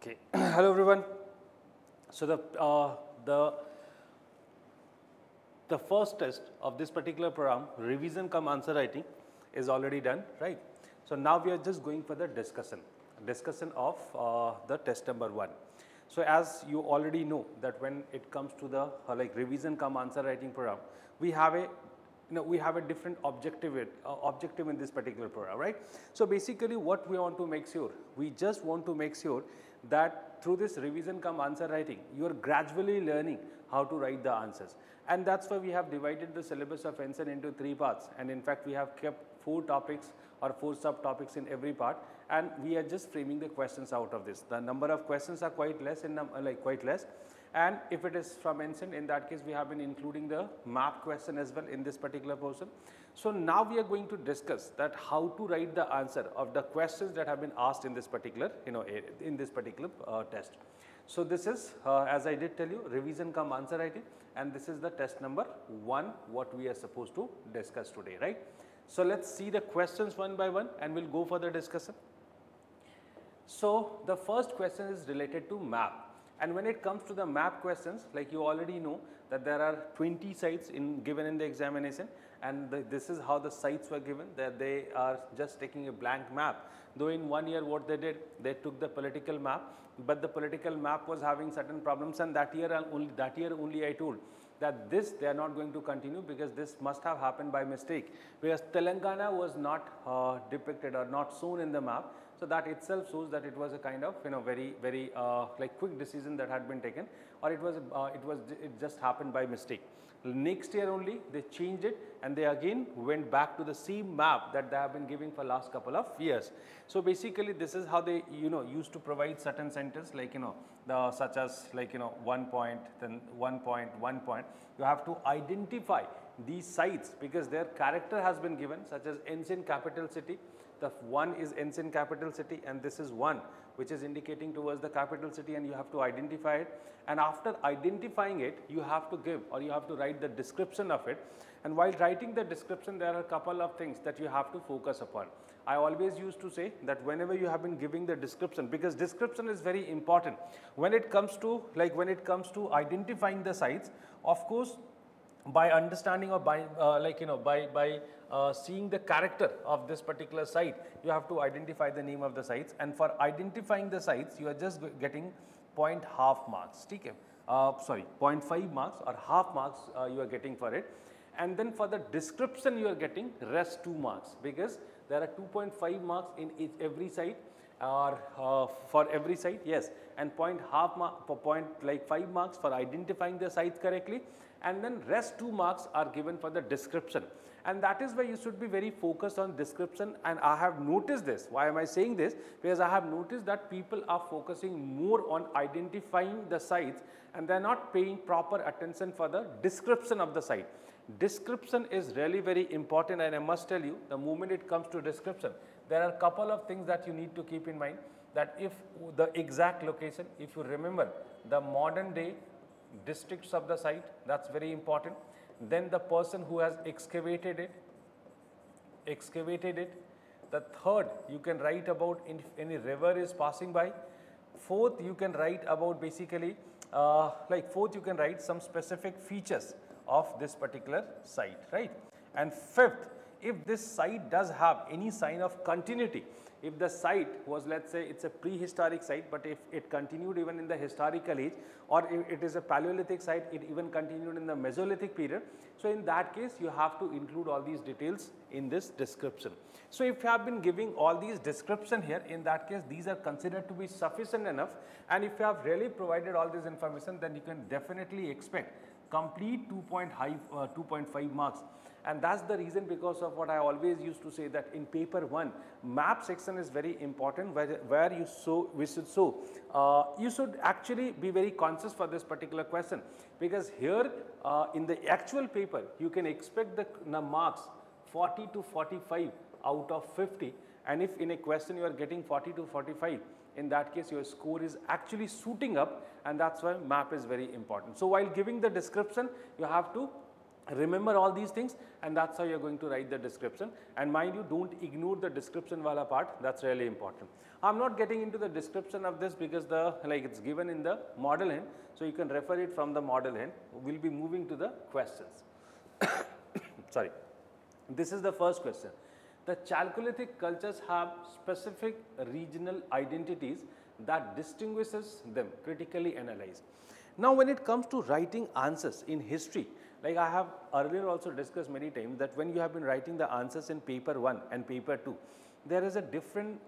Okay. Hello everyone. So the first test of this particular program, revision cum answer writing, is already done, right? So now we are just going for the discussion of the test number 1. So as you already know that when it comes to the like revision cum answer writing program, we have a we have a different objective in this particular program, right? So basically what we want to make sure, we just want to make sure that through this revision cum answer writing, you are gradually learning how to write the answers. And that's why we have divided the syllabus of NSEN into 3 parts, and in fact we have kept 4 topics or 4 subtopics in every part, and we are just framing the questions out of this. The number of questions are quite less and if it is from NSEN, in that case we have been including the map question as well in this particular portion. So now we are going to discuss that how to write the answer of the questions that have been asked in this particular test. So this is as I did tell you, revision cum answer writing, and this is the test number 1 what we are supposed to discuss today, right? So let's see the questions one by one and we'll go for the discussion. So the first question is related to map. And when it comes to the map questions, like you already know that there are 20 sites given in the examination, and this is how the sites were given, that they are just taking a blank map. Though in 1 year what they did, they took the political map, but the political map was having certain problems, and that year only I told that this they are not going to continue because this must have happened by mistake, because Telangana was not depicted or not shown in the map. So that itself shows that it was a kind of very like quick decision that had been taken, or it just happened by mistake. Next year only they changed it and they again went back to the same map that they have been giving for last couple of years. So basically this is how they used to provide certain centers, like the such as 1 point, then 1 point, 1 point. You have to identify these sites because their character has been given, such as NSEN capital city. The 1 is NSEN capital city and this is 1 which is indicating towards the capital city, and you have to identify it, and after identifying it you have to give or you have to write the description of it. And while writing the description, there are a couple of things that you have to focus upon. I always used to say that whenever you have been giving the description, because description is very important when it comes to identifying the sites, of course by understanding or by seeing the character of this particular site, you have to identify the name of the sites, and for identifying the sites you are just getting 0.5 marks, okay? 0.5 marks or half marks you are getting for it. And then for the description you are getting rest 2 marks, because there are 2.5 marks in every site, or for every site, yes, and 0.5 marks for identifying the sites correctly, and then rest 2 marks are given for the description. And that is why you should be very focused on description. And I have noticed this. Why am I saying this? Because I have noticed that people are focusing more on identifying the sites and they are not paying proper attention for the description of the site. Description is really very important, and I must tell you, the moment it comes to description, there are a couple of things that you need to keep in mind. That if the exact location, if you remember the modern day districts of the site, that's very important. Then the person who has excavated it. The third, you can write about if any river is passing by. Fourth, you can write about basically you can write some specific features of this particular site, right? And fifth, if this site does have any sign of continuity, if the site was, let's say it's a prehistoric site, but if it continued even in the historical age, or if it is a Paleolithic site, it even continued in the Mesolithic period, so in that case you have to include all these details in this description. So if you have been giving all these description here, in that case these are considered to be sufficient enough, and if you have really provided all this information, then you can definitely expect complete 2.5 marks. And that's the reason, because of what I always used to say, that in paper 1 map section is very important, where you should actually be very conscious for this particular question, because here in the actual paper you can expect the marks 40 to 45 out of 50, and if in a question you are getting 40 to 45, in that case your score is actually shooting up, and that's why map is very important. So while giving the description, you have to Remember all these things, and that's how you're going to write the description. And mind you, don't ignore the description wala part, that's really important. I'm not getting into the description of this because it's given in the model end, so you can refer it from the model end. We'll be moving to the questions. Sorry. This is the first question. The Chalcolithic cultures have specific regional identities that distinguishes them. Critically analyze. Now, when it comes to writing answers in history, like I have earlier also discussed many times, that when you have been writing the answers in paper 1 and paper 2, there is a different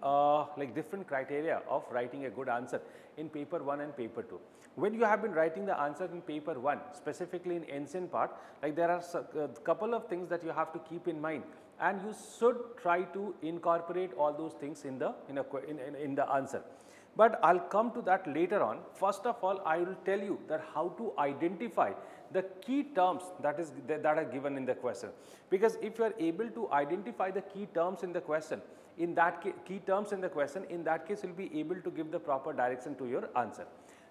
different criteria of writing a good answer in paper 1 and paper 2. When you have been writing the answer in paper 1, specifically in ancient part, like there are a couple of things that you have to keep in mind, and you should try to incorporate all those things in the answer. But I'll come to that later on. First of all, I will tell you that how to identify the key terms that are given in the question. Because if you are able to identify the key terms in the question, in that case you'll be able to give the proper direction to your answer.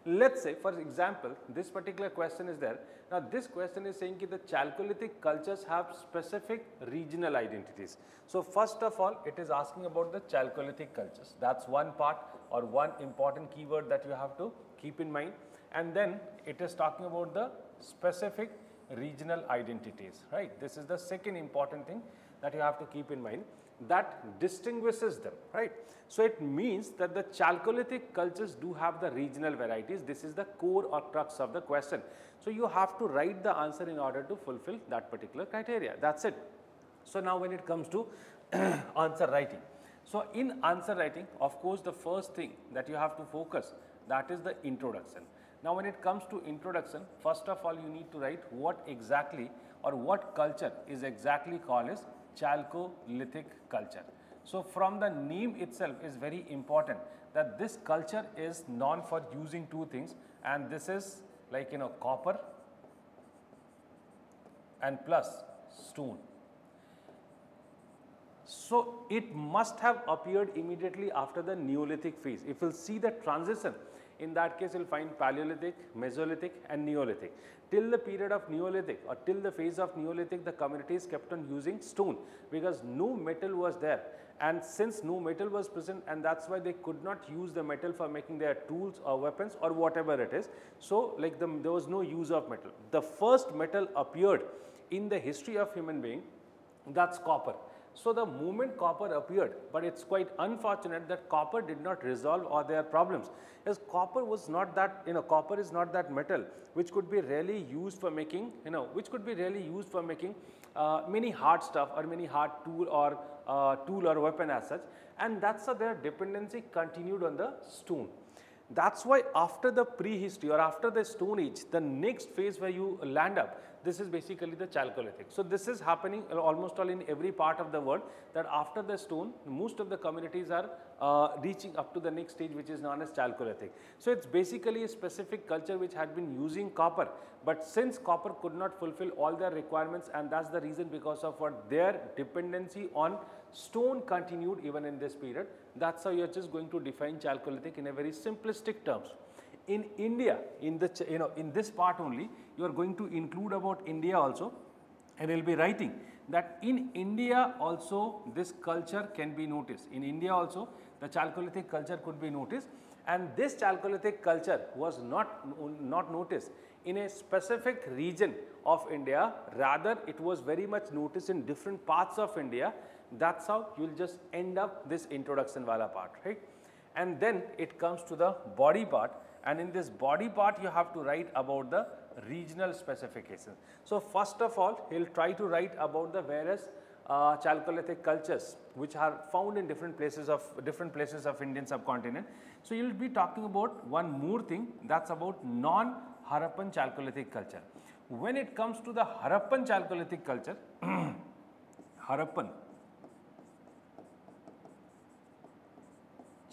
Let's say, for example, this particular question is there. Now, this question is saying that the Chalcolithic cultures have specific regional identities. So, first of all, it is asking about the Chalcolithic cultures. That's one part or one important keyword that you have to keep in mind. And then it is talking about the specific regional identities, right? This is the second important thing that you have to keep in mind, that distinguishes them, right? So, it means that the Chalcolithic cultures do have the regional varieties. This is the core or crux of the question. So, you have to write the answer in order to fulfill that particular criteria. That's it. So, now when it comes to answer writing. So, in answer writing, of course, the first thing that you have to focus, that is the introduction. Now, when it comes to introduction, first of all, you need to write what exactly or what culture is exactly called as Chalcolithic culture. So, from the name itself is very important that this culture is known for using two things, and this is copper and plus stone. So, it must have appeared immediately after the Neolithic phase. If you will see the transition, in that case you will find Paleolithic, Mesolithic and Neolithic. Till the period of Neolithic or till the phase of Neolithic, the communities kept on using stone because no metal was there, and since no metal was present, and that's why they could not use the metal for making their tools or weapons or whatever it is. So, there was no use of metal. The first metal appeared in the history of human being, that's copper. So, the moment copper appeared, but it's quite unfortunate that copper did not resolve all their problems, as copper was not that, copper is not that metal which could be really used for making, many hard stuff or many hard tool or weapon as such, and that's how their dependency continued on the stone. That's why after the prehistory or after the Stone Age, the next phase where you land up, this is basically the Chalcolithic. So, this is happening almost all in every part of the world, that after the stone, most of the communities are reaching up to the next stage, which is known as Chalcolithic. So, it's basically a specific culture which had been using copper, but since copper could not fulfill all their requirements, and that's the reason because of what their dependency on stone continued even in this period. That's how you are just going to define Chalcolithic in a very simplistic terms. In India, in this part only, you are going to include about India also, and you will be writing that in India also this culture can be noticed. In India also the Chalcolithic culture could be noticed, and this Chalcolithic culture was not noticed in a specific region of India, rather it was very much noticed in different parts of India. That's how you will just end up this introduction wala part, right? And then it comes to the body part, and in this body part you have to write about the regional specifications. So, first of all, he will try to write about the various Chalcolithic cultures which are found in different places of Indian subcontinent. So, you will be talking about one more thing, that's about non-Harappan Chalcolithic culture. When it comes to the Harappan Chalcolithic culture, Harappan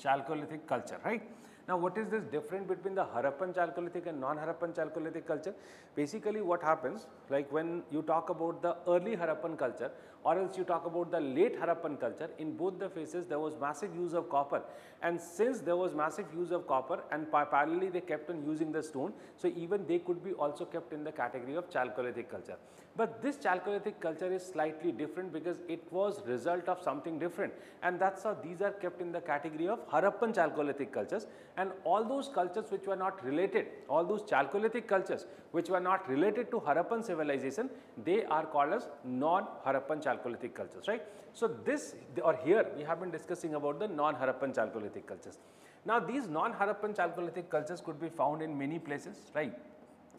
Chalcolithic culture, right? Now, what is this difference between the Harappan Chalcolithic and non-Harappan Chalcolithic culture? Basically, what happens, like when you talk about the early Harappan culture, or else you talk about the late Harappan culture. In both the phases there was massive use of copper, and since there was massive use of copper and parallelly they kept on using the stone, so even they could be also kept in the category of Chalcolithic culture. But this Chalcolithic culture is slightly different because it was result of something different, and that's how these are kept in the category of Harappan Chalcolithic cultures. And all those cultures which were not related, all those Chalcolithic cultures which were not related to Harappan civilization, they are called as non-Harappan Chalcolithic cultures, right. So this, or here we have been discussing about the non-Harappan Chalcolithic cultures. Now these non-Harappan Chalcolithic cultures could be found in many places, right.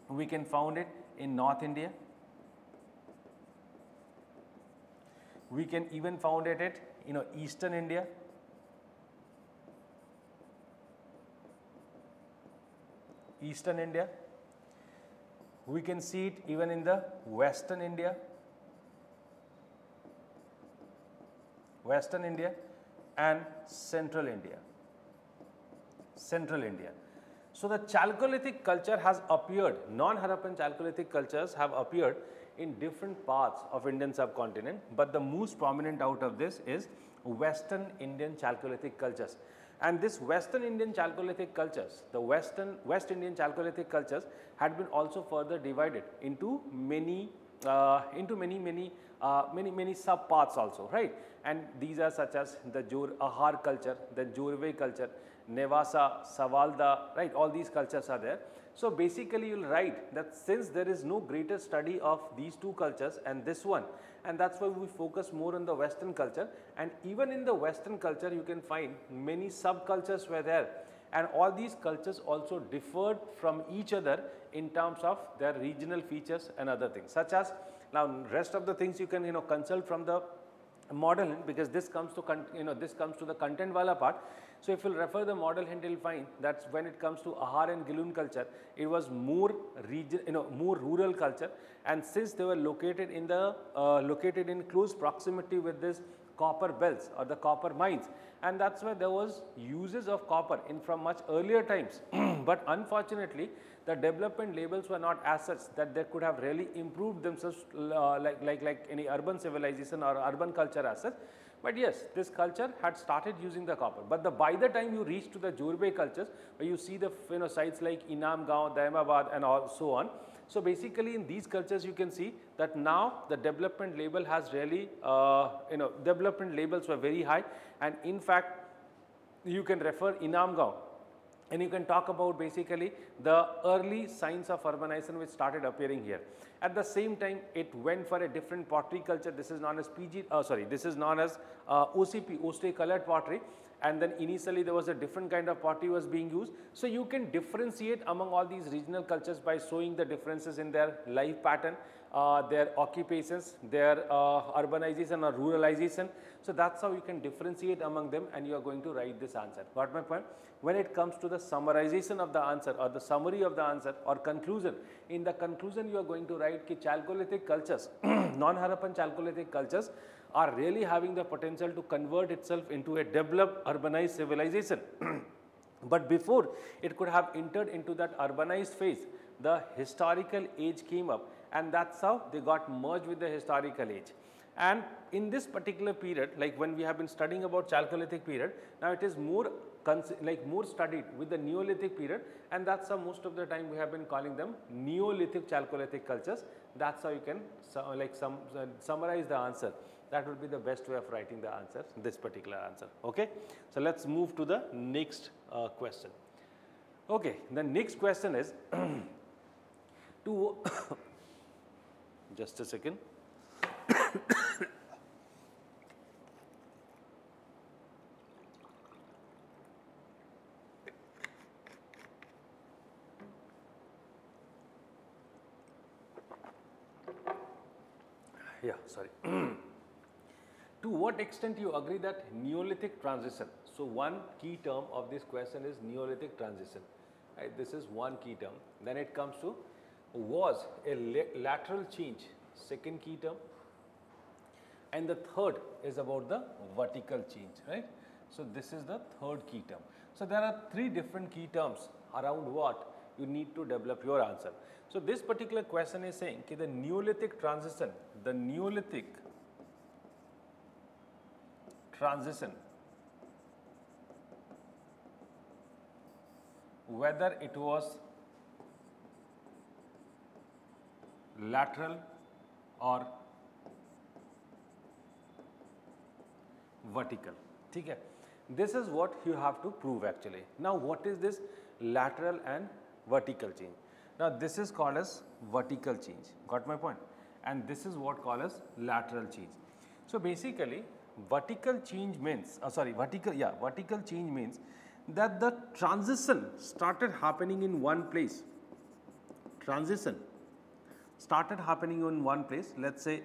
We can found it in North India. We can even found it at Eastern India. Eastern India. We can see it even in the Western India. Western India and Central India. Central India. So the Chalcolithic culture has appeared, non-Harappan Chalcolithic cultures have appeared in different parts of Indian subcontinent, but the most prominent out of this is Western Indian Chalcolithic cultures. And this Western Indian Chalcolithic cultures, the West Indian Chalcolithic cultures had been also further divided into many sub parts also, right. And these are such as the Ahar culture, the Jorve culture, Nevasa, Savalda, right, all these cultures are there. So basically you will write that since there is no greater study of these two cultures and this one, and that's why we focus more on the Western culture, and even in the Western culture you can find many subcultures were there, and all these cultures also differed from each other in terms of their regional features and other things, such as, now rest of the things you can consult from the model hint, because this comes to this comes to the content wala part. So if you refer the model hint, you'll find that when it comes to Ahar and Gilun culture, it was more more rural culture, and since they were located in the located in close proximity with this copper belts or the copper mines, and that's why there was uses of copper in from much earlier times. But unfortunately the development labels were not as such that they could have really improved themselves like any urban civilization or urban culture as such. But yes, this culture had started using the copper, but by the time you reach to the Jorbe cultures, where you see the sites like Inam Gaon, Daimabad and all so on. So basically in these cultures you can see that now the development label has really development labels were very high, and in fact you can refer Inam Gaon and you can talk about basically the early signs of urbanization which started appearing here. At the same time, it went for a different pottery culture. This is known as this is known as OCP, Oste colored pottery. And then initially there was a different kind of pottery was being used. So you can differentiate among all these regional cultures by showing the differences in their life pattern, their occupations, their urbanization or ruralization. So that's how you can differentiate among them, and you are going to write this answer. Got my point? When it comes to the summarization of the answer or the summary of the answer or conclusion, in the conclusion you are going to write कि Chalcolithic cultures, non-Harappan Chalcolithic cultures are really having the potential to convert itself into a developed urbanized civilization. But before it could have entered into that urbanized phase, the historical age came up, and that's how they got merged with the historical age. And in this particular period, like when we have been studying about Chalcolithic period, now it is more studied with the Neolithic period, and that's how most of the time we have been calling them Neolithic Chalcolithic cultures. That's how you can summarize the answer. That would be the best way of writing the answer, this particular answer. Okay. So let's move to the next question. Okay, the next question is to just a second. Yeah, sorry. To what extent you agree that Neolithic transition? So one key term of this question is Neolithic transition. Right? This is one key term. Then it comes to was a lateral change, second key term. And the third is about the vertical change, right? So this is the third key term. So there are three different key terms around what you need to develop your answer. So this particular question is saying that the Neolithic transition, the Neolithic transition, whether it was lateral or vertical. ठीक है, this is what you have to prove actually. Now what is this lateral and vertical change? Now this is called as vertical change, got my point? And this is what called as lateral change. So basically vertical change means, vertical change means that the transition started happening in one place. Transition started happening in one place. Let's say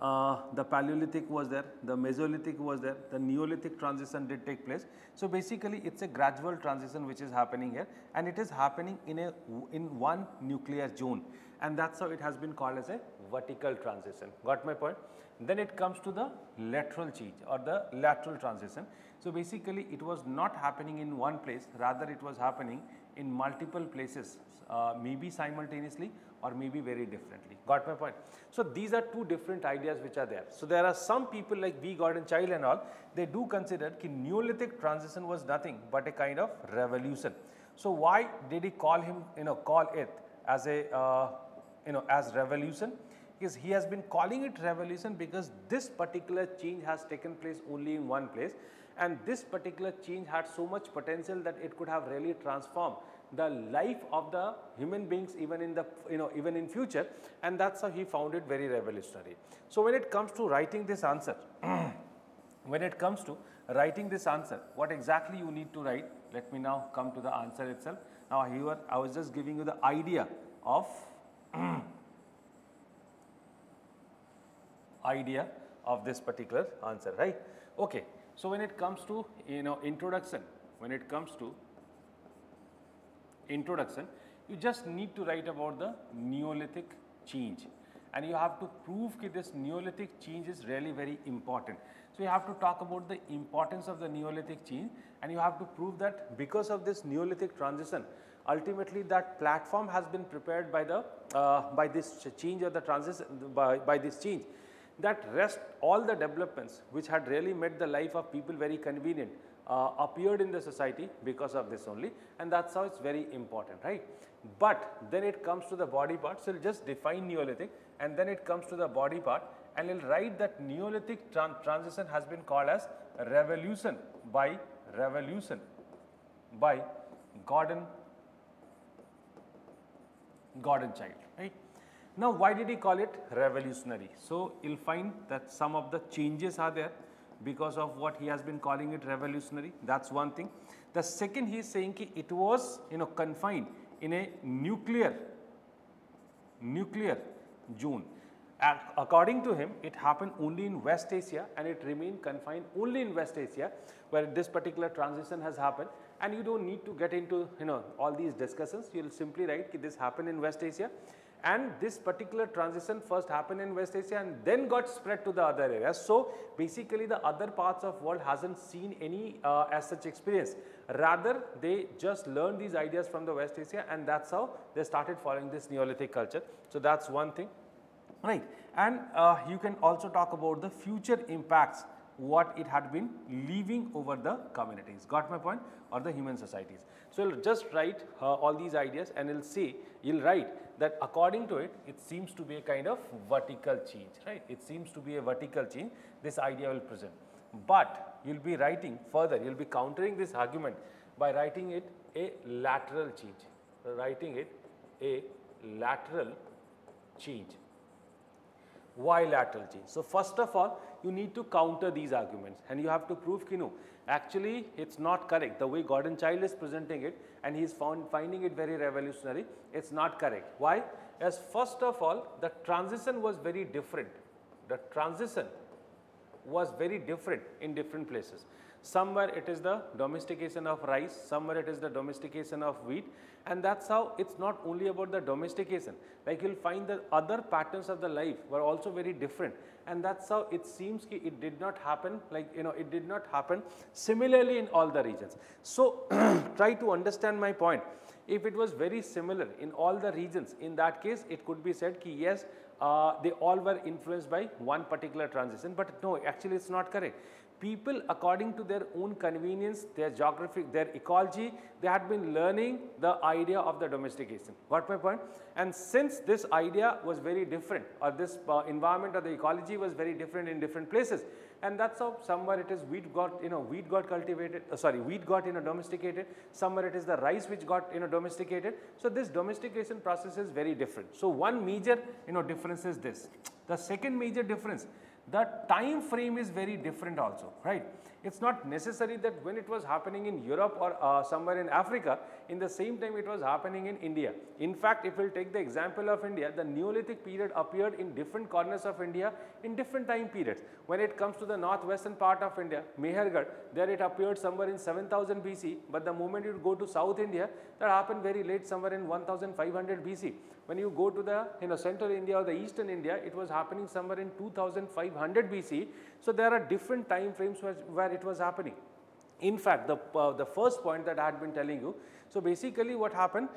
the Paleolithic was there, the Mesolithic was there, the Neolithic transition did take place. So basically it's a gradual transition which is happening here, and it is happening in one nuclear zone, and that's how it has been called as a vertical transition. Got my point? Then it comes to the lateral change or the lateral transition. So basically it was not happening in one place, rather it was happening in multiple places, maybe simultaneously or maybe very differently. Got my point? So these are two different ideas which are there. So there are some people like V. Gordon Childe and all, they do consider that Neolithic transition was nothing but a kind of revolution. So why did he call it as a as revolution? Because he has been calling it revolution because this particular change has taken place only in one place, and this particular change had so much potential that it could have really transformed the life of the human beings even in the even in future, and that's how he found it very revolutionary. So when it comes to writing this answer when it comes to writing this answer, what exactly you need to write? Let me now come to the answer itself. Now here I was just giving you the idea of this particular answer, right? Okay. So when it comes to introduction, you just need to write about the Neolithic change, and you have to prove that this Neolithic change is really very important. So you have to talk about the importance of the Neolithic change, and you have to prove that because of this Neolithic transition, ultimately that platform has been prepared by the by this change or the transition by this change, that rest all the developments which had really made the life of people very convenient appeared in the society because of this only, and that's how it's very important, right? But then it comes to the body part, so you'll just define Neolithic, and then it comes to the body part, and you'll write that Neolithic transition has been called as revolution by Gordon Childe, right? Now why did he call it revolutionary? So you'll find that some of the changes are there because of what he has been calling it revolutionary. That's one thing. The second, he is saying that it was confined in a nuclear zone. According to him, it happened only in West Asia, and it remained confined only in West Asia where this particular transition has happened. And you don't need to get into all these discussions. You will simply write that this happened in West Asia, and this particular transition first happened in West Asia and then got spread to the other areas. So basically the other parts of world hasn't seen any as such experience. Rather they just learned these ideas from the West Asia, and that's how they started following this Neolithic culture. So that's one thing, right? And you can also talk about the future impacts what it had been leaving over the communities. Got my point? Or the human societies. So you'll just write all these ideas, and you'll write that according to it, it seems to be a kind of vertical change, right? It seems to be a vertical change, this idea will present. But you'll be writing further, you'll be countering this argument by writing it a lateral change, Why lateral change? So first of all, you need to counter these arguments, and you have to prove actually it's not correct. The way Gordon Childe is presenting it, and he is finding it very revolutionary, it's not correct. Why? As first of all, the transition was very different. The transition was very different in different places. Somewhere it is the domestication of rice, somewhere it is the domestication of wheat, and that's how it's not only about the domestication. Like you'll find the other patterns of the life were also very different, and that's how it seems it did not happen, it did not happen similarly in all the regions. So try to understand my point. If it was very similar in all the regions, in that case it could be said yes, they all were influenced by one particular transition, but no, actually it's not correct. People, according to their own convenience, their geographic, their ecology, they had been learning the idea of the domestication. Got my point? And since this idea was very different, or this environment or the ecology was very different in different places, and that's how somewhere it is wheat got, wheat got cultivated, wheat got, domesticated, somewhere it is the rice which got, domesticated. So this domestication process is very different. So one major, difference is this. The second major difference, the time frame is very different also, right? It's not necessary that when it was happening in Europe or somewhere in Africa, in the same time it was happening in India. In fact, if we'll take the example of India, the Neolithic period appeared in different corners of India in different time periods. When it comes to the northwestern part of India, Mehergarh, there it appeared somewhere in 7000 BC, but the moment you go to South India, that happened very late, somewhere in 1500 BC. When you go to the central India or the eastern India, it was happening somewhere in 2500 BC. So there are different time frames where it was happening. In fact, the first point that I had been telling you, so basically what happened,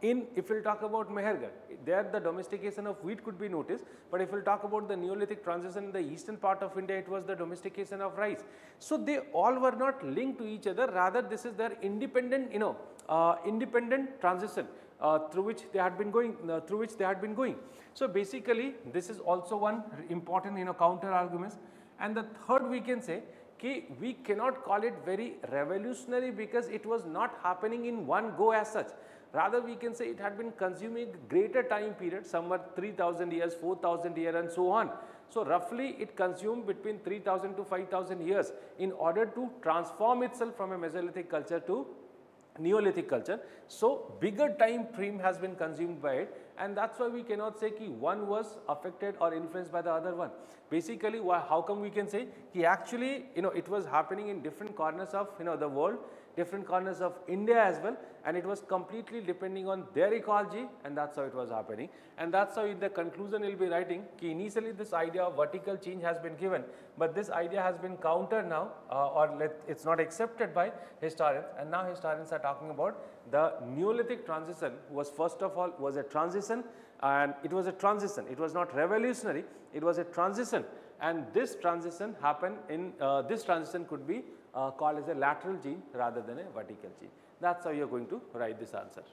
if we'll talk about Mehergarh, there the domestication of wheat could be noticed, but if we'll talk about the Neolithic transition in the eastern part of India, it was the domestication of rice. So they all were not linked to each other, rather this is their independent, independent transition. Through which they had been going, So basically, this is also one important, counter argument. And the third, we can say, we cannot call it very revolutionary because it was not happening in one go as such. Rather, we can say it had been consuming greater time period, somewhere 3000 years, 4000 years, and so on. So roughly, it consumed between 3000 to 5000 years in order to transform itself from a Mesolithic culture to Neolithic culture. So bigger time frame has been consumed by it, and that's why we cannot say ki one was affected or influenced by the other one. Basically, how come we can say ki actually it was happening in different corners of the world, different corners of India as well, and it was completely depending on their ecology, and that's how it was happening. And that's how in the conclusion we'll be writing ki initially this idea of vertical change has been given, but this idea has been countered now, it's not accepted by historians, and now historians are talking about the Neolithic transition was first of all was a transition, and it was a transition. It was not revolutionary, it was a transition, and this transition happened in this transition could be called as a lateral change rather than a vertical change. That's how you are going to write this answer.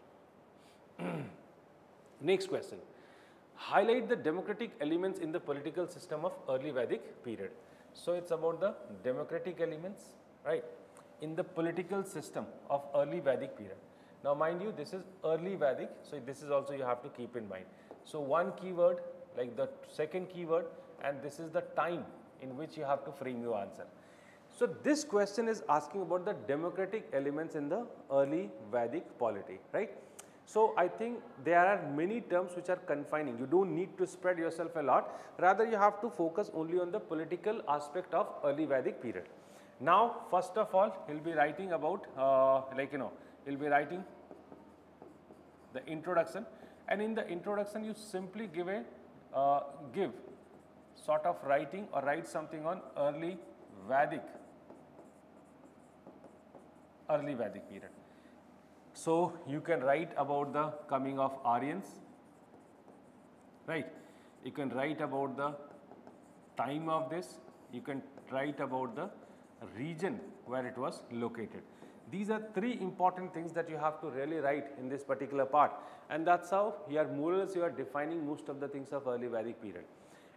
Next question. Highlight the democratic elements in the political system of early Vedic period. So it's about the democratic elements, right, in the political system of early Vedic period. Now mind you, this is early Vedic, so this is also you have to keep in mind. So one keyword, like the second keyword, and this is the time in which you have to frame your answer. So this question is asking about the democratic elements in the early Vedic polity, right? So I think there are many terms which are confining. You don't need to spread yourself a lot. Rather, you have to focus only on the political aspect of early Vedic period. Now, first of all, he'll be writing about, he'll be writing the introduction, and in the introduction, you simply give sort of writing or write something on early Vedic period. So you can write about the coming of Aryans, right? You can write about the time of this. You can write about the region where it was located. These are three important things that you have to really write in this particular part, and that's how you are more or less you are defining most of the things of early Vedic period.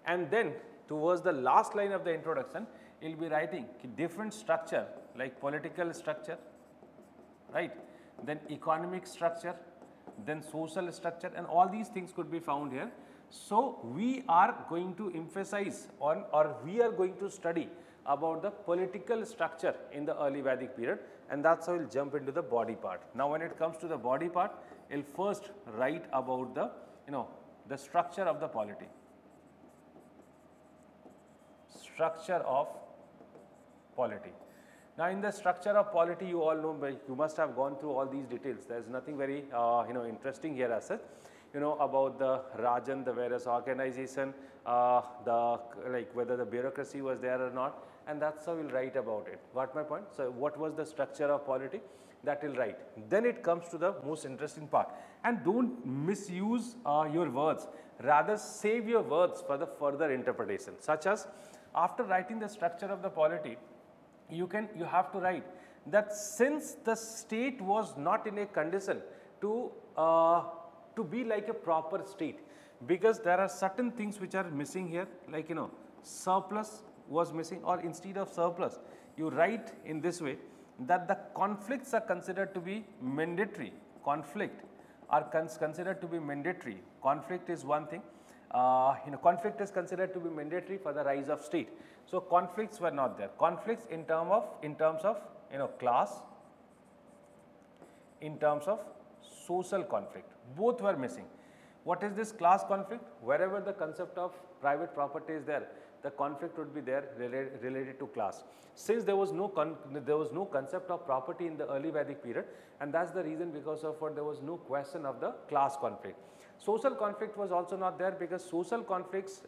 And then towards the last line of the introduction, you'll be writing different structure like political structure, right? Then economic structure, then social structure, and all these things could be found here. So we are going to emphasize on, or we are going to study about the political structure in the early Vedic period, and that's how we'll jump into the body part. Now when it comes to the body part, we'll first write about the, the structure of the polity. Structure of polity. Now in the structure of polity, you all know, you must have gone through all these details. There's nothing very interesting here as such. About the Rajan, the various organization, whether the bureaucracy was there or not, and that's how we'll write about it. Got my point? So what was the structure of polity? That will write. Then it comes to the most interesting part, and don't misuse your words, rather save your words for the further interpretation, such as after writing the structure of the polity, you have to write that since the state was not in a condition to be like a proper state, because there are certain things which are missing here, like surplus was missing, or instead of surplus you write in this way that the conflicts are considered to be mandatory. Conflict are considered to be mandatory. Conflict is one thing. Conflict is considered to be mandatory for the rise of state. So conflicts were not there. Conflicts in terms of class, in terms of social conflict, both were missing. What is this class conflict? Wherever the concept of private property is there, the conflict would be there related to class. Since there was no concept of property in the early Vedic period, and that's the reason because of what there was no question of the class conflict. Social conflict was also not there, because social conflicts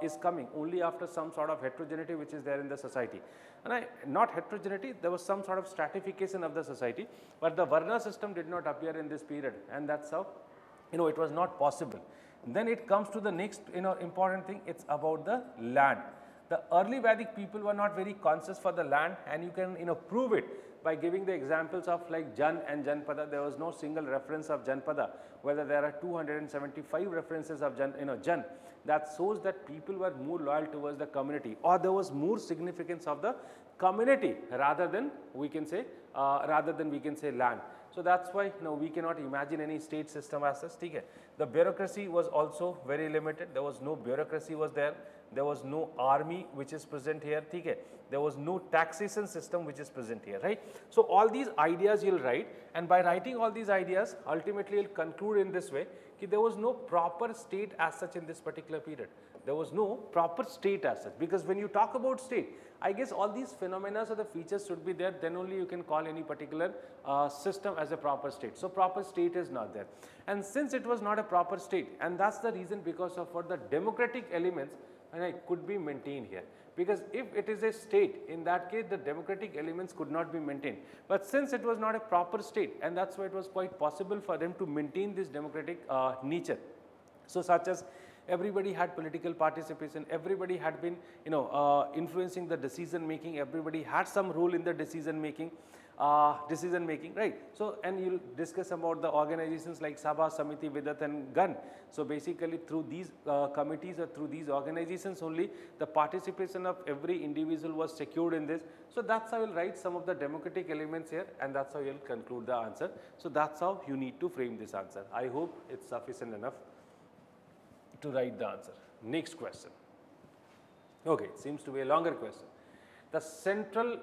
is coming only after some sort of heterogeneity which is there in the society. And not heterogeneity, there was some sort of stratification of the society, but the Varna system did not appear in this period, and that's how it was not possible. Then it comes to the next important thing, it's about the land. The early Vedic people were not very conscious for the land, and you can prove it by giving the examples of like Jan and Janpada. There was no single reference of Janpada, whether there are 275 references of Jan. That shows that people were more loyal towards the community, or there was more significance of the community rather than we can say land. So that's why we cannot imagine any state system as such. The bureaucracy was also very limited. There was no bureaucracy was there. There was no army which is present here. There was no taxation system which is present here, right? So all these ideas you'll write, and by writing all these ideas, ultimately you'll conclude in this way that there was no proper state as such in this particular period. There was no proper state as such, because when you talk about state, I guess all these phenomena or the features should be there, then only you can call any particular system as a proper state. So proper state is not there, and since it was not a proper state, and that's the reason because of what the democratic elements could be maintained here. Because if it is a state, in that case the democratic elements could not be maintained. But since it was not a proper state, and that's why it was quite possible for them to maintain this democratic nature. So such as everybody had political participation, everybody had been influencing the decision making, everybody had some role in the decision making, right? So, and you'll discuss about the organizations like Sabha, Samiti, Vidat and Gan. So basically through these committees or through these organizations only, the participation of every individual was secured in this. So that's how you'll write some of the democratic elements here, and that's how you'll conclude the answer. So that's how you need to frame this answer. I hope it's sufficient enough to write the answer. Next question. Okay, it seems to be a longer question. The central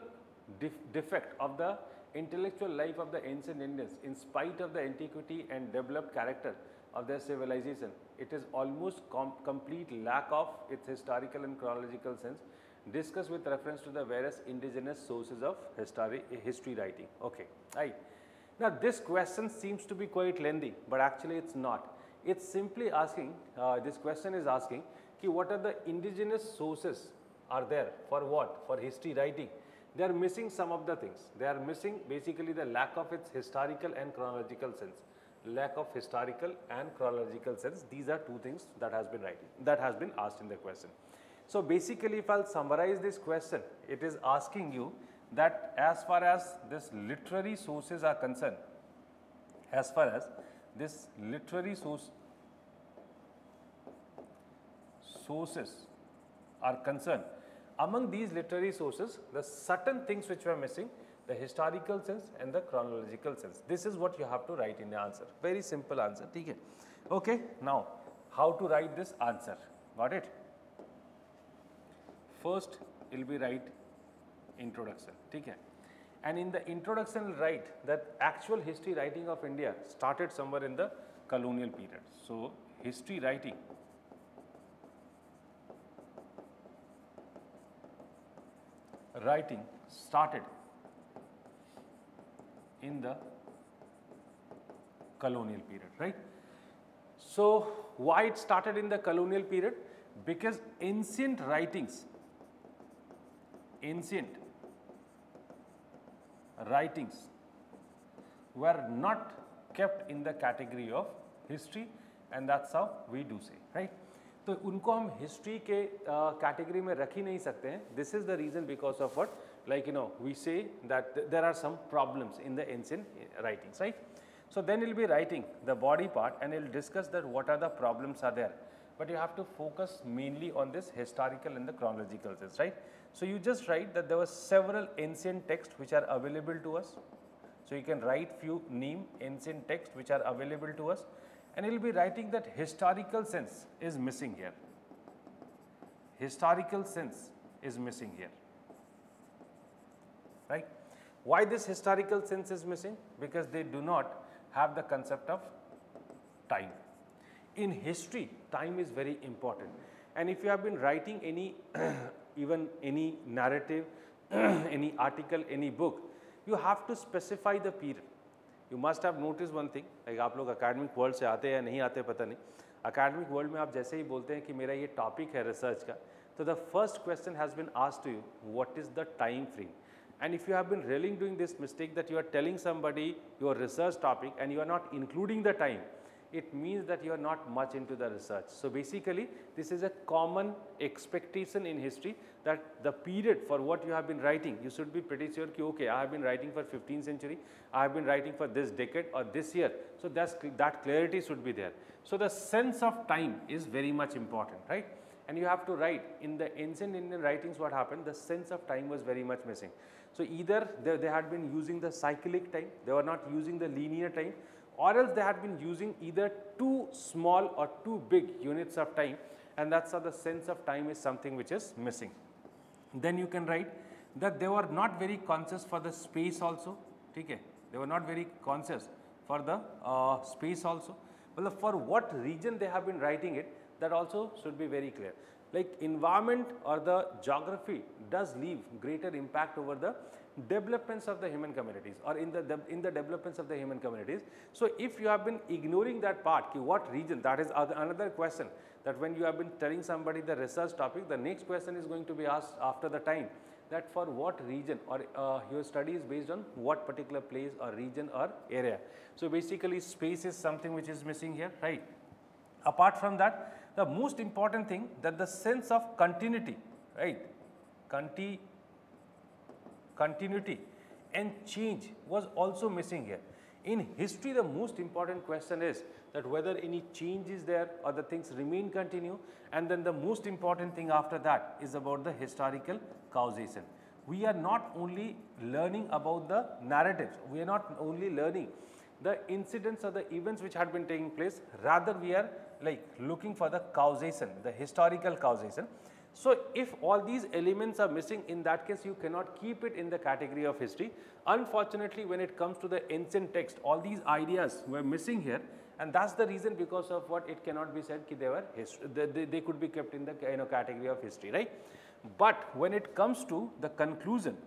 defect of the intellectual life of the ancient Indians, in spite of the antiquity and developed character of their civilization, it is almost complete lack of its historical and chronological sense, discussed with reference to the various indigenous sources of history writing. Okay, right. Now this question seems to be quite lengthy, but actually it's not. It's simply asking, this question is asking, what are the indigenous sources are there for what? For history writing. They are missing some of the things. They are missing basically the lack of its historical and chronological sense. Lack of historical and chronological sense. These are two things that has been asked in the question. So basically, if I'll summarize this question, it is asking you that as far as this literary sources are concerned, as far as this literary sources are concerned, among these literary sources, the certain things which were missing, the historical sense and the chronological sense. This is what you have to write in the answer. Very simple answer. Okay, now how to write this answer? Got it? First, it will be write introduction. And in the introduction, write that actual history writing of India started somewhere in the colonial period. So, history writing started in the colonial period, right? So, why it started in the colonial period? Because ancient writings ancient writings were not kept in the category of history, and that's how we do say, right? तो उनको हम history के category में रख ही नहीं सकते हैं. This is the reason because of what, like we say that there are some problems in the ancient writings, right? So then you'll be writing the body part and you'll discuss that what are the problems are there, but you have to focus mainly on this historical and the chronological sense, right? So you just write that there were several ancient texts which are available to us. So you can write few ancient texts which are available to us, and you'll be writing that historical sense is missing here. Historical sense is missing here. Right? Why this historical sense is missing? Because they do not have the concept of time. In history, time is very important. And if you have been writing any, even any narrative, any article, any book, you have to specify the period. You must have noticed one thing, like आप लोग academic world से आते हैं या नहीं आते पता नहीं. Academic world में आप जैसे ही बोलते हैं कि मेरा ये topic है research का, तो the first question has been asked to you, what is the time frame? And if you have been really doing this mistake that you are telling somebody your research topic and you are not including the time, it means that you are not much into the research. So basically, this is a common expectation in history that the period for what you have been writing, you should be pretty sure कि okay, I have been writing for 15th century, I have been writing for this decade or this year. So that clarity should be there. So the sense of time is very much important, right? And you have to write in the ancient Indian writings what happened, the sense of time was very much missing. So either they had been using the cyclic time, they were not using the linear time, or else they had been using either too small or too big units of time, and that's how the sense of time is something which is missing. Then you can write that they were not very conscious for the space also, okay? They were not very conscious for the space also. Well, for what region they have been writing it, that also should be very clear. Like environment or the geography does leave greater impact over the developments of the human communities or in the developments of the human communities. So if you have been ignoring that part, what region, that is another question, that when you have been telling somebody the research topic, the next question is going to be asked after the time, that for what region or your study is based on what particular place or region or area. So basically space is something which is missing here, right? Apart from that, the most important thing, that the sense of continuity, right? Continuity and change was also missing here. In history, the most important question is that whether any change is there or the things remain continue, and then the most important thing after that is about the historical causation. We are not only learning about the narratives, we are not only learning the incidents or the events which had been taking place, rather we are like looking for the causation, the historical causation. So if all these elements are missing, in that case you cannot keep it in the category of history. Unfortunately, when it comes to the ancient text, all these ideas were missing here, and that's the reason because of what it cannot be said that they were they could be kept in the category of history, right? But when it comes to the conclusion,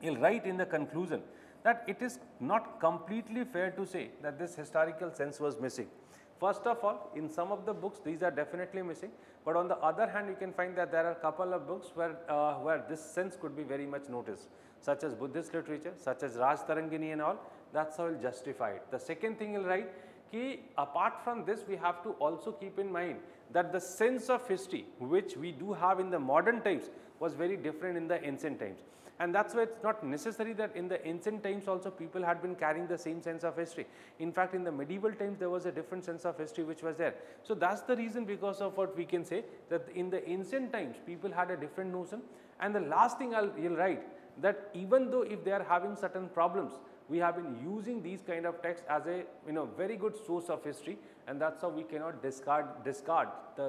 you'll write in the conclusion that it is not completely fair to say that this historical sense was missing. First of all, in some of the books, these are definitely missing. But on the other hand, you can find that there are a couple of books where this sense could be very much noticed, such as Buddhist literature, such as Raj Tarangini and all. That's how you'll justify it. The second thing you'll write, ki apart from this, we have to also keep in mind that the sense of history, which we do have in the modern times, was very different in the ancient times. And that's why it's not necessary that in the ancient times also people had been carrying the same sense of history. In fact, in the medieval times there was a different sense of history which was there. So that's the reason because of what we can say that in the ancient times people had a different notion. And the last thing you'll write, that even though if they are having certain problems, we have been using these kind of texts as a very good source of history, and that's how we cannot discard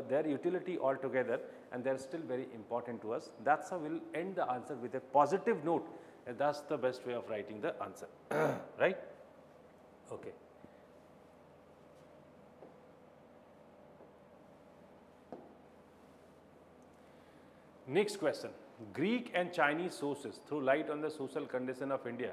their utility altogether, and they're still very important to us. That's how we'll end the answer with a positive note, and that's the best way of writing the answer. Right? Okay. Next question. Greek and Chinese sources throw light on the social condition of India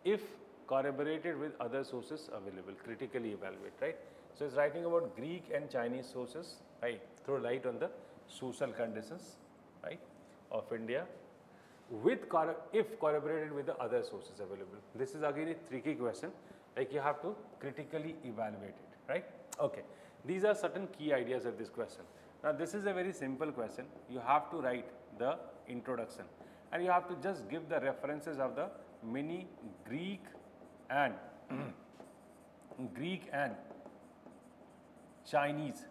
if corroborated with other sources available, critically evaluate, right? So it's writing about Greek and Chinese sources, right? Throw light on the social conditions, right, of India if corroborated with the other sources available. This is again a tricky question, like you have to critically evaluate it, right? Okay, these are certain key ideas of this question. Now this is a very simple question. You have to write the introduction and you have to just give the references of the many Greek and Greek and Chinese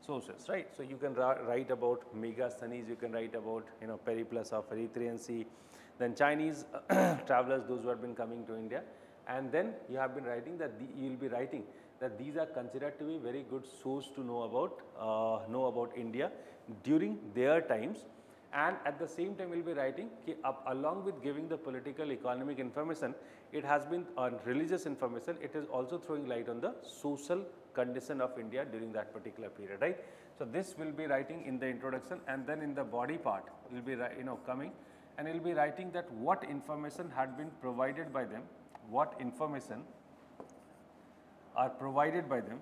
sources, right? So you can write about Megasthenes, you can write about Periplus of Erythraean Sea, then Chinese travelers, those who have been coming to India, and then you have been writing that you will be writing that these are considered to be very good source to know about India during their times, and at the same time we will be writing along with giving the political economic information, it has been on religious information, it is also throwing light on the social condition of India during that particular period, right? So this will be writing in the introduction, and then in the body part will be coming and it will be writing that what information had been provided by them, what information are provided by them,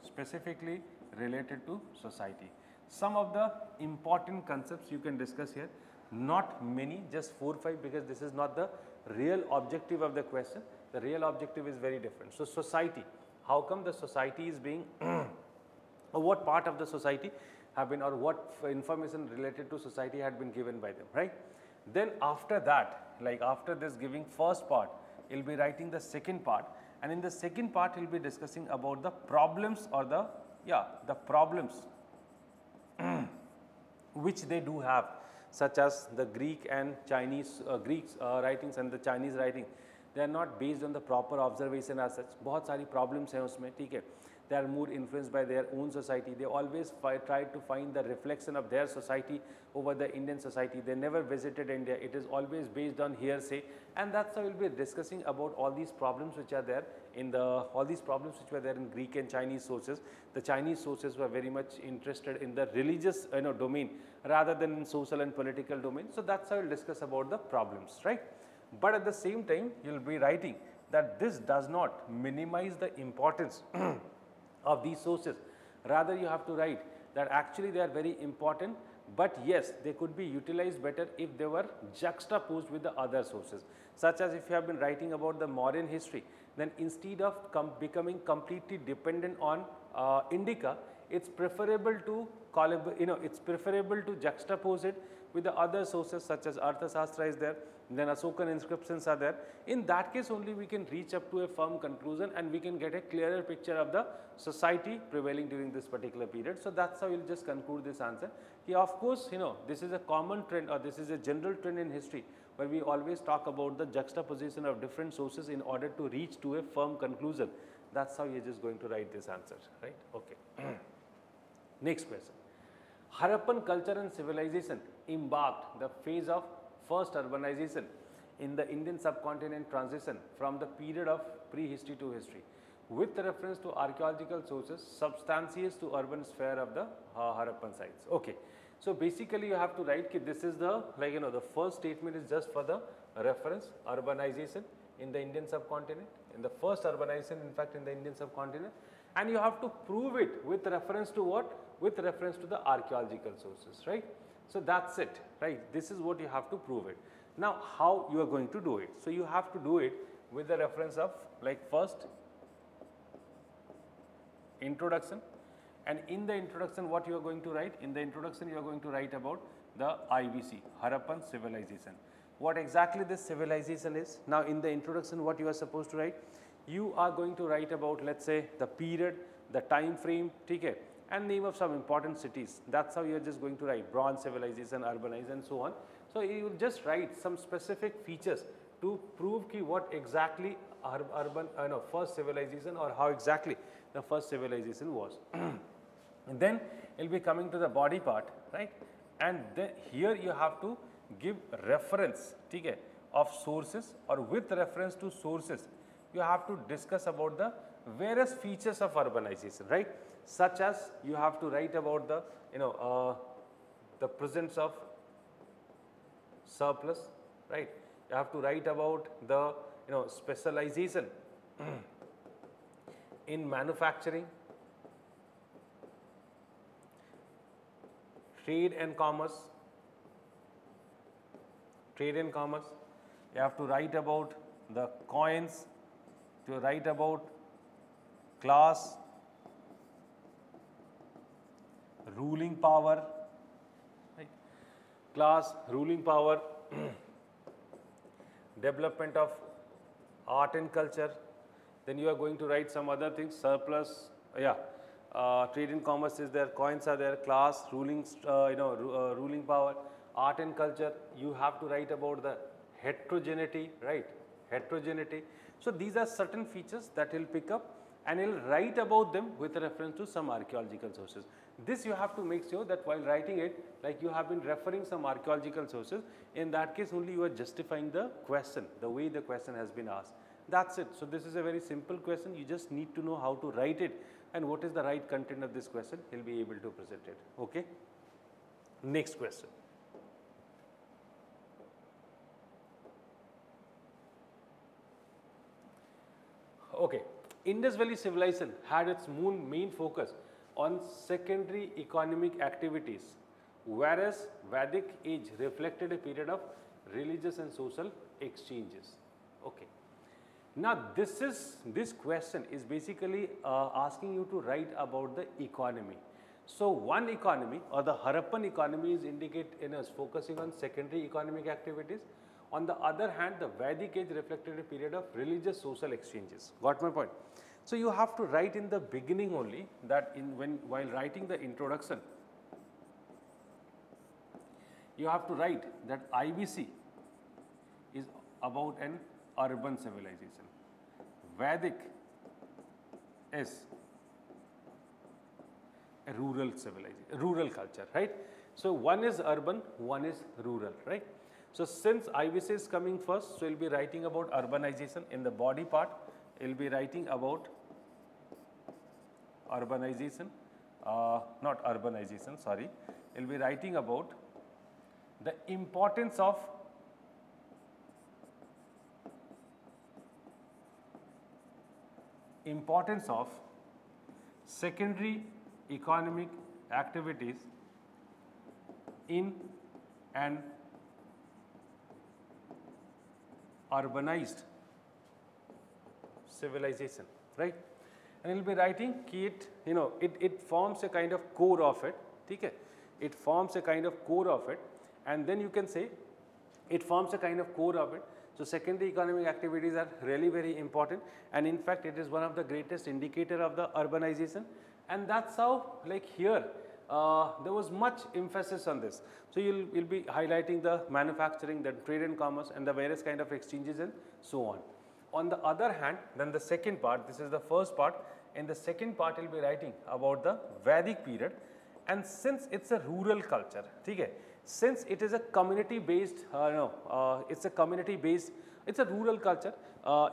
specifically related to society. Some of the important concepts you can discuss here, not many, just 4 or 5, because this is not the real objective of the question. The real objective is very different. So society, how come the society is being or what part of the society have been, or what information related to society had been given by them, right? Then after that, like after this giving first part, he will be writing the second part, and in the second part he will be discussing about the problems or the problems which they do have, such as the Greek and Chinese writings and the Chinese writing, they are not based on the proper observation as such. बहुत सारी problems हैं उसमें, ठीक है. They are more influenced by their own society. They always try to find the reflection of their society over the Indian society. They never visited India. It is always based on hearsay, and that's how we'll be discussing about all these problems which are there in in Greek and Chinese sources. The Chinese sources were very much interested in the religious domain rather than in social and political domain. So that's how we'll discuss about the problems, right? But at the same time, you'll be writing that this does not minimize the importance of these sources. Rather, you have to write that actually they are very important, but yes, they could be utilized better if they were juxtaposed with the other sources. Such as if you have been writing about the Mauryan history, then instead of becoming completely dependent on Indica, it's preferable to juxtapose it with the other sources such as Arthashastra is there, then Ashokan inscriptions are there. In that case only we can reach up to a firm conclusion and we can get a clearer picture of the society prevailing during this particular period. So that's how we'll just conclude this answer. Of course, this is a common trend, or this is a general trend in history where we always talk about the juxtaposition of different sources in order to reach to a firm conclusion. That's how you're just going to write this answer, right? Okay. Next question. Harappan culture and civilization embarked the phase of first urbanization in the Indian subcontinent transition from the period of prehistory to history, with reference to archaeological sources substantiates to urban sphere of the Harappan sites. Okay. So basically you have to write that this is the the first statement is just for the reference urbanization in the Indian subcontinent, in the first urbanization in fact in the Indian subcontinent, and you have to prove it with reference to what? With reference to the archaeological sources, right? So that's it, right? This is what you have to prove it. Now how you are going to do it? So you have to do it with the reference of first introduction, and in the introduction what you are going to write? In the introduction you are going to write about the IVC, Harappan civilization. What exactly this civilization is? Now in the introduction what you are supposed to write? You are going to write about, let's say, the period, the time frame, okay, and name of some important cities. That's how you are just going to write bronze civilization, urbanized and so on. So you will just write some specific features to prove ki what exactly first civilization or how exactly the first civilization was. And then it will be coming to the body part, right? And then here you have to give reference, okay, of sources, or with reference to sources you have to discuss about the various features of urbanization, right? Such as you have to write about the presence of surplus, right? You have to write about the specialization in manufacturing, trade and commerce, trade and commerce. You have to write about the coins, to write about class, ruling power, right? Class, ruling power, development of art and culture. Then you are going to write some other things, surplus, trade and commerce is there, coins are there, class, ruling power, art and culture. You have to write about the heterogeneity, right? Heterogeneity. So these are certain features that he'll pick up and he'll write about them with reference to some archaeological sources. This you have to make sure that while writing it, like you have been referring some archaeological sources, in that case only you are justifying the question, the way the question has been asked. That's it. So this is a very simple question. You just need to know how to write it and what is the right content of this question. He'll be able to present it. Okay. Next question. Okay. Indus Valley civilization had its main focus on secondary economic activities, whereas Vedic age reflected a period of religious and social exchanges. Okay. Now this question is basically asking you to write about the economy. So one economy or the Harappan economy is focusing on secondary economic activities. On the other hand, the Vedic age reflected a period of religious social exchanges. Got my point? So you have to write in the beginning only that while writing the introduction, you have to write that IBC is about an urban civilization. Vedic is a rural civilization, rural culture, right? So one is urban, one is rural, right? So since IBC is coming first, so you'll be writing about urbanization. In the body part, you'll be writing about urbanization, not urbanization, sorry. You'll be writing about the importance of secondary economic activities in an urbanized civilization, right? And you'll be writing it forms a kind of core of it, okay? It forms a kind of core of it, and then you can say it forms a kind of core of it. So secondary economic activities are really very important, and in fact it is one of the greatest indicator of the urbanization, and that's how, like here there was much emphasis on this. So you'll be highlighting the manufacturing, the trade and commerce, and the various kind of exchanges and so on. On the other hand, then the second part, this is the first part. In the second part, you'll be writing about the Vedic period, and since it's a rural culture, okay, since it is a community based, it's a rural culture,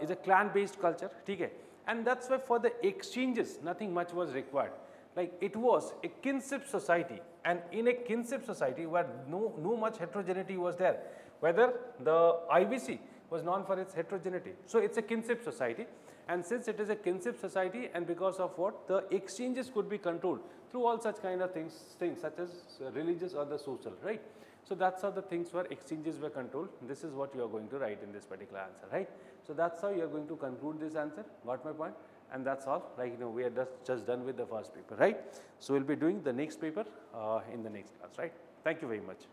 it's a clan based culture, okay, and that's why for the exchanges, nothing much was required. Like it was a kinship society, and in a kinship society where no much heterogeneity was there, whether the IBC was known for its heterogeneity. So it's a kinship society, and since it is a kinship society, and because of what, the exchanges could be controlled through all such kind of things such as religious or the social, right? So that's how the things were, exchanges were controlled. This is what you are going to write in this particular answer, right? So that's how you are going to conclude this answer. Got my point? And that's all. Like we are just done with the first paper, right? So we'll be doing the next paper in the next class, right? Thank you very much.